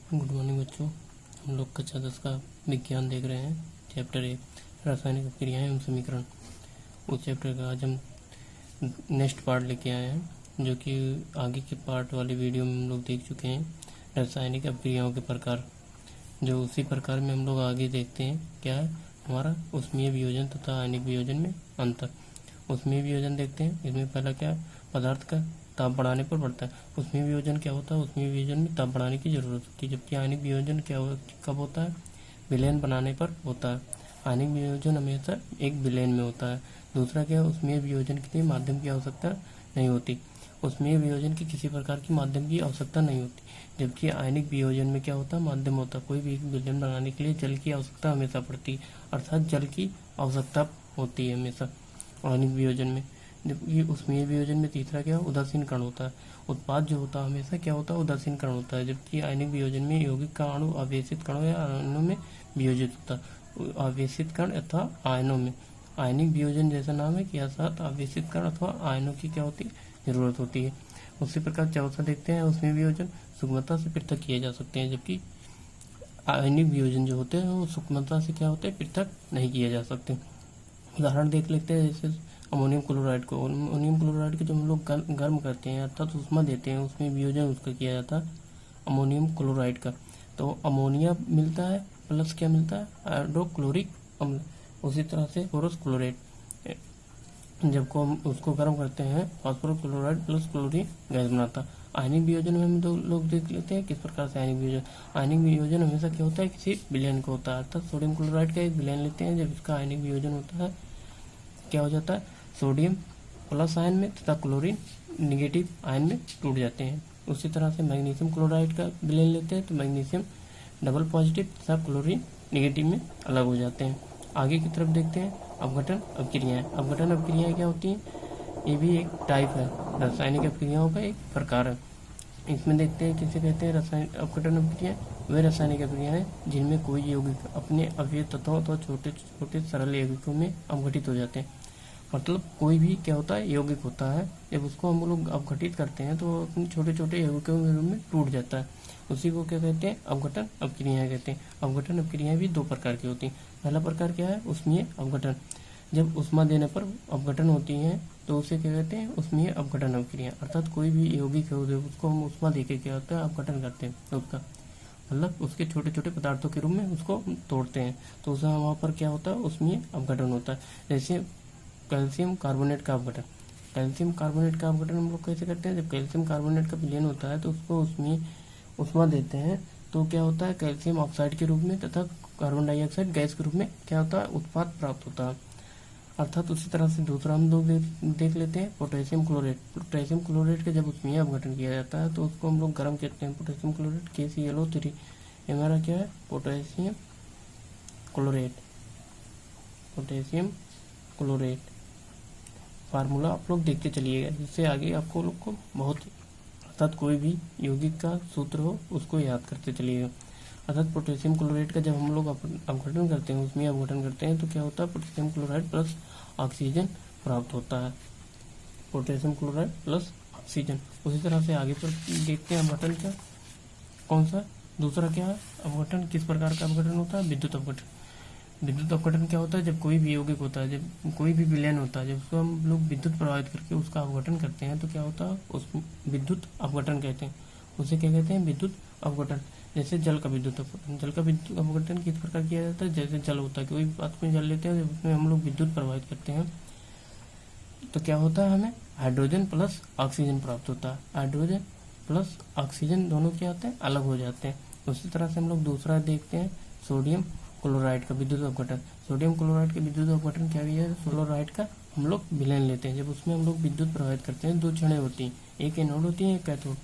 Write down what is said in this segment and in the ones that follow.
Good morning बच्चों। हम लोग कक्षा 10 का विज्ञान देख रहे हैं। चैप्टर 1 रासायनिक क्रियाएं एवं समीकरण। उस चैप्टर का आज हम नेक्स्ट पार्ट लेके आए हैं, जो कि आगे के पार्ट वाली वीडियो में हम लोग देख चुके हैं। रासायनिक अभिक्रियाओं के प्रकार, जो उसी प्रकार में हम लोग आगे देखते हैं क्या है हमारा ऊष्मीय वियोजन तथा आयनिक वियोजन में अंतर। ऊष्मीय वियोजन देखते हैं। इसमें पहला क्या है, पदार्थ का ताप बढ़ाने पर बढ़ता है। ऊष्मीय वियोजन क्या होता है, ऊष्मीय वियोजन में ताप बढ़ाने की जरूरत होती है। जबकि आयनिक वियोजन कब होता है, विलयन बनाने पर होता है। आयनिक वियोजन हमेशा एक विलयन में होता है। दूसरा क्या है, ऊष्मीय वियोजन के लिए माध्यम की आवश्यकता नहीं होती। ऊष्मीय वियोजन की किसी प्रकार की माध्यम की आवश्यकता नहीं होती। जबकि आयनिक वियोजन में क्या होता है, माध्यम होता है। कोई भी विलयन बनाने के लिए जल की आवश्यकता हमेशा पड़ती है, अर्थात जल की आवश्यकता होती है हमेशा आयनिक वियोजन में। जबकि ऊष्मीय वियोजन में तीसरा क्या उदासीन कण होता है। उत्पाद जो होता है हमेशा क्या होता है, उदासीन कण होता है। जबकि आयनिक वियोजन में यौगिक का अणु आवेशित कणों या आयनों में वियोजित होता है। आवेशित कण अथवा आयनों में। आयनिक वियोजन जैसा नाम है कि अर्थात आवेशित कण अथवा आयनों की क्या होती है, जरूरत होती है। उसी प्रकार चौथा देखते हैं, ऊष्मीय वियोजन सूक्ष्मता से पृथक किए जा सकते हैं। जबकि आयनिक वियोजन जो होते हैं वो सूक्ष्मता से क्या होते हैं, पृथक नहीं किए जा सकते। उदाहरण देख लेते हैं, जैसे अमोनियम क्लोराइड को। अमोनियम क्लोराइड को जब हम लोग गर्म करते हैं अर्थात उष्मा देते हैं, उसमें वियोजन उसका किया जाता है अमोनियम क्लोराइड का। तो अमोनिया मिलता है प्लस क्या मिलता है, हाइड्रोक्लोरिक अम्ल। उसी तरह से फोरस क्लोराइड जब को हम उसको गर्म करते हैं, phosphorus chloride plus chlorine gas बनाता है। आयनिक वियोजन में हम लोग देख लेते हैं किस प्रकार से आयनिक वियोजन। आयनिक वियोजन हमेशा क्या होता है, किसी विलयन को होता है। अर्थात सोडियम क्लोराइड का एक विलयन लेते हैं, जब इसका आयनिक वियोजन होता है क्या हो जाता है, सोडियम प्लस आयन में तथा क्लोरीन निगेटिव आयन में टूट जाते हैं। उसी तरह से मैग्नीशियम क्लोराइड का विलयन लेते हैं तो मैग्नीशियम डबल पॉजिटिव तथा क्लोरीन निगेटिव में अलग हो जाते हैं। आगे की तरफ देखते हैं अपघटन अभिक्रियाएं। अपघटन अभिक्रियाएं क्या होती हैं, ये भी एक टाइप है, रासायनिक अभिक्रियाओं का एक प्रकार है। इसमें देखते हैं किसे कहते हैं रासायनिक अपघटन अभिक्रियाएं। वे रासायनिक अभिक्रियाएं जिनमें कोई यौगिक अपने अवयव तत्वों अथवा छोटे छोटे सरल यौगिकों में अपघटित हो जाते हैं। मतलब कोई भी क्या होता है, यौगिक होता है, जब उसको हम लोग अपघटित करते हैं तो अपने छोटे छोटे यौगिकों के रूप में टूट जाता है। उसी को क्या कहते हैं, अपघटन अभिक्रियाएं कहते हैं। अपघटन अभिक्रियाएं भी दो प्रकार की होती हैं। पहला प्रकार क्या है, ऊष्मीय अपघटन। जब उष्मा देने पर अपघटन होती है तो उसे क्या कहते हैं, ऊष्मीय अपघटन अभिक्रिया। अर्थात कोई भी यौगिक है उसको हम उष्मा देके क्या होता है, अपघटन करते हैं उसका, मतलब उसके छोटे छोटे पदार्थों के रूप में उसको तोड़ते हैं, तो उसे वहाँ पर क्या होता है, ऊष्मीय अपघटन होता है। जैसे कैल्शियम कार्बोनेट का अपघटन। कैल्शियम कार्बोनेट का अपघटन हम लोग कैसे करते हैं, जब कैल्शियम कार्बोनेट का विलयन होता है तो उसको उसमें उष्मा देते हैं तो क्या होता है, कैल्शियम ऑक्साइड के रूप में तथा कार्बन डाइऑक्साइड गैस के रूप में क्या होता है, उत्पाद प्राप्त होता है। अर्थात उसी तरह से दूसरा हम लोग देख लेते हैं पोटेशियम क्लोरेट। पोटेशियम क्लोरेट का जब ऊष्मीय अपघटन किया जाता है तो उसको हम लोग गर्म कहते हैं, पोटेशियम क्लोरेट KClO3। हमारा क्या है, potassium chlorate. Potassium chlorate formula आप लोग देखते चलिएगा, जिससे आगे आपको लोग को बहुत, अर्थात कोई भी यौगिक का सूत्र हो उसको याद करते चलिएगा। अर्थात पोटेशियम क्लोराइड का जब हम लोग अपघटन करते हैं, उसमें अपघटन करते हैं तो क्या होता है, पोटेशियम क्लोराइड प्लस ऑक्सीजन प्राप्त होता है। Potassium chloride plus oxygen. उसी तरह से आगे पर देखते हैं अपघटन का कौन सा, दूसरा क्या है अपघटन, किस प्रकार का अपघटन होता है, विद्युत अपघटन। विद्युत अपघटन क्या होता है, जब कोई भी यौगिक होता है, जब कोई भी विलयन होता है, जब उसको हम लोग विद्युत प्रभावित करके उसका अपघटन करते हैं तो क्या होता है, उस विद्युत अपघटन कहते हैं। उसे क्या कहते हैं, विद्युत अपघटन। जैसे जल का विद्युत अपघटन। जल का विद्युत अपघटन किस प्रकार किया जाता है, जैसे जल होता है, कोई बात में जल लेते हैं, उसमें हम लोग विद्युत प्रभावित करते हैं तो क्या होता है, हमें हाइड्रोजन प्लस ऑक्सीजन प्राप्त होता है। हाइड्रोजन प्लस ऑक्सीजन दोनों क्या होते हैं, अलग हो जाते हैं। उसी तरह से हम लोग दूसरा देखते हैं सोडियम क्लोराइड का विद्युत अपघटन। सोडियम क्लोराइड का विद्युत अपघटन क्या है, क्लोराइड का हम लोग विलयन लेते हैं, जब उसमें हम लोग विद्युत प्रभावित करते हैं, दो क्षणें होती हैं, एक एनोड होती है, एक कैथोड।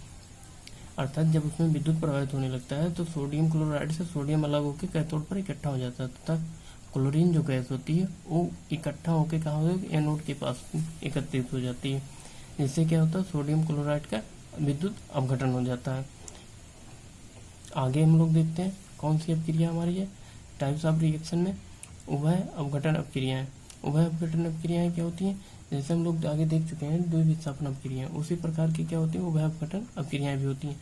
अर्थात जब उसमें विद्युत प्रभावित होने लगता है तो सोडियम क्लोराइड से सोडियम अलग होकर कैथोड पर इकट्ठा हो जाता है तथा क्लोरीन जो गैस होती है वो इकट्ठा होकर कहाँ हो, एनोड के पास एकत्रित हो जाती है, जिससे क्या होता है, सोडियम क्लोराइड का विद्युत अपघटन हो जाता है। आगे हम लोग देखते हैं कौन सी अभिक्रिया हमारी है, टाइप्स ऑफ रिएक्शन में उभय अपघटन अभिक्रियाएं। उभय अपघटन अभिक्रियाएं क्या होती हैं, जैसे हम लोग आगे देख चुके हैं द्विविस्थापन अभिक्रियाएं, उसी प्रकार की क्या होती है उभय अपघटन अभिक्रियाएं भी होती हैं।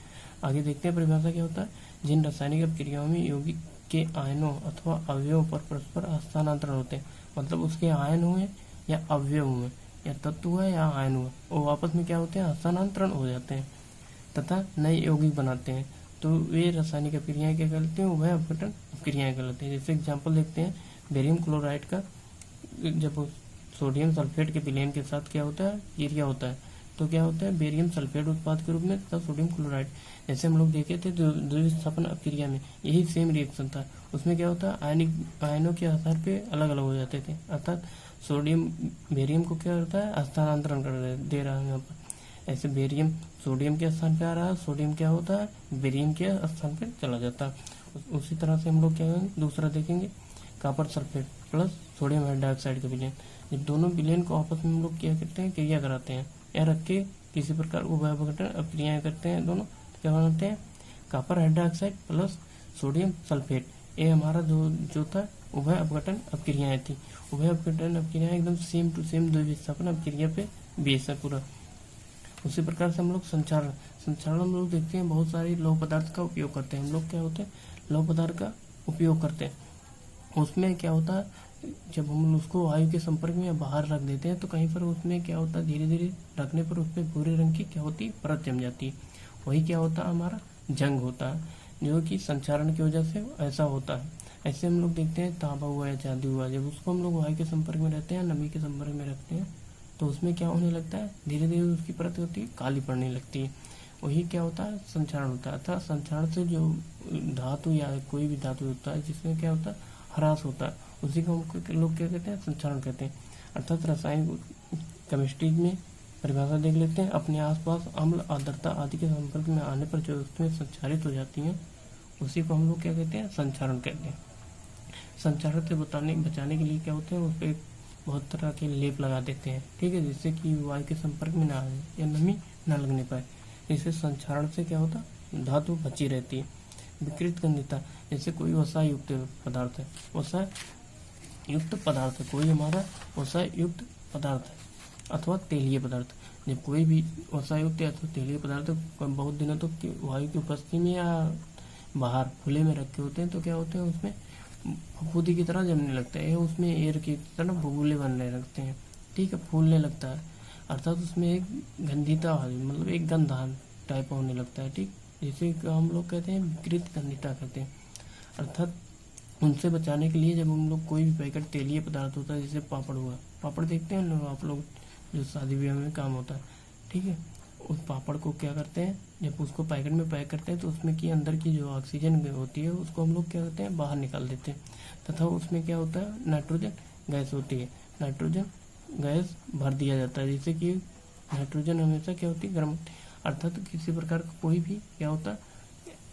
आगे देखते हैं परिभाषा क्या होता है, जिन रासायनिक अपक्रियाओं में यौगिक के आयनों अथवा अवयवों पर परस्पर हस्तांतरण होते हैं, मतलब उसके आयन हुए या अवयव हुए या तत्व हुआ या आयन हुआ, वो आपस में क्या होते हैं, हस्तांतरण हो जाते हैं तथा नए यौगिक बनाते हैं, तो वे रासायनिक अपक्रियाएं क्या कहलाती हैं, उभय अपघटन अपक्रियाएं कहलाती हैं। जैसे एग्जाम्पल देखते हैं बेरियम क्लोराइड का, जब सोडियम सल्फेट के विलयन के साथ क्या होता है, क्रिया होता है, तो क्या होता है, बेरियम सल्फेट उत्पाद के रूप में तथा सोडियम क्लोराइड। जैसे हम लोग देखे थे द्विविस्थापन अपक्रिया में यही सेम रिएक्शन था, उसमें क्या होता है, आयनों के आधार पे अलग अलग हो जाते थे, अर्थात सोडियम बेरियम को क्या होता है, हस्तांतरण कर दे रहा है यहाँ पर। ऐसे बेरियम सोडियम के स्थान पे आ रहा है, सोडियम क्या होता है, बेरियम के स्थान पे चला जाता है। उसी तरह से हम लोग क्या करेंगे, दूसरा देखेंगे copper sulphate plus sodium hydroxide का विलयन। जब दोनों विलयन को आपस में हम लोग क्या करते हैं, क्रिया कराते हैं या रख के किसी प्रकार उभय अपघटन अपक्रियाएं करते हैं दोनों, तो क्या बनाते हैं, copper hydroxide plus sodium sulphate. ये हमारा जो था उभय अपघटन अपक्रियाएं थी। उभय अपघटन अपक्रियाएं एकदम सेम टू सेम द्विविस्थापन अपक्रिया पे बेस है पूरा। उसी प्रकार से हम लोग संचारण हम लोग देखते हैं बहुत सारे लौह पदार्थ का उपयोग करते हैं। हम लोग क्या होते हैं, लौह पदार्थ का उपयोग करते हैं। उसमें क्या होता है, जब हम उसको वायु के संपर्क में बाहर रख देते हैं तो कहीं पर उसमें क्या होता है, धीरे धीरे रखने पर उसमें भूरे रंग की क्या होती है, परत जम जाती है। वही क्या होता है, हमारा जंग होता है, जो कि संचारण की वजह से ऐसा होता है। ऐसे हम लोग देखते हैं तांबा हुआ या चांदी हुआ, जब उसको हम लोग वायु के संपर्क में रहते हैं, नमी के संपर्क में रखते हैं, तो उसमें क्या होने लगता है, धीरे धीरे उसकी परत होती है काली पड़ने लगती है। वही क्या होता है, संचारण होता है। अर्थात संचारण से जो धातु या कोई भी धातु होता है जिसमें क्या होता है, ह्रास होता है, उसी को हम लोग क्या कहते हैं, संचारण कहते हैं। अर्थात रासायनिक केमिस्ट्री में परिभाषा देख लेते हैं, अपने आसपास अम्ल आर्द्रता आदि के संपर्क में आने पर जो वस्तुएं संचारित हो जाती हैं उसी को हम लोग क्या कहते हैं, संचारण कहते हैं। संचारण से बचाने के लिए क्या होते हैं, उस पर बहुत तरह के लेप लगा देते हैं, ठीक है, जिससे कि वायु के संपर्क में ना आए या नमी ना लगने पाए। इससे संचारण से क्या होता, धातु बची रहती है। विकृत गंधिता, जैसे कोई वसा युक्त पदार्थ है, वसा युक्त पदार्थ है, कोई हमारा वसा युक्त पदार्थ है अथवा तेलीय पदार्थ। जब कोई भी वसा युक्त या तेलीय पदार्थ बहुत दिनों तक तो वायु की उपस्थिति में या बाहर खुले में रखे होते हैं, तो क्या होते हैं, उसमें फफूंदी की तरह जमने लगता है, उसमें एयर की तरह बुलबुले बनने लगते हैं, ठीक है, फूलने लगता है। अर्थात उसमें एक गंधिता, मतलब एक गंधान टाइप होने लगता है, ठीक, जिसे हम लोग कहते हैं विकृत गंधिता कहते हैं। अर्थात उनसे बचाने के लिए जब हम लोग कोई भी पैकेट तेलीय पदार्थ होता है, जैसे पापड़ हुआ, पापड़ देखते हैं लोग, आप लोग जो शादी ब्याह में काम होता है, ठीक है, उस पापड़ को क्या करते हैं, जब उसको पैकेट में पैक करते हैं तो उसमें की अंदर की जो ऑक्सीजन होती है उसको हम लोग क्या करते हैं, बाहर निकाल देते हैं, तथा उसमें क्या होता है, नाइट्रोजन गैस होती है, नाइट्रोजन गैस भर दिया जाता है, जिससे कि नाइट्रोजन हमेशा क्या होती है, गर्म। अर्थात किसी प्रकार का कोई भी क्या होता है,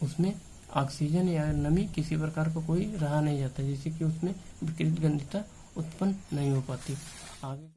उसमें ऑक्सीजन या नमी किसी प्रकार का कोई रहा नहीं जाता, जिससे कि उसमें विकृत गंधिता उत्पन्न नहीं हो पाती। आगे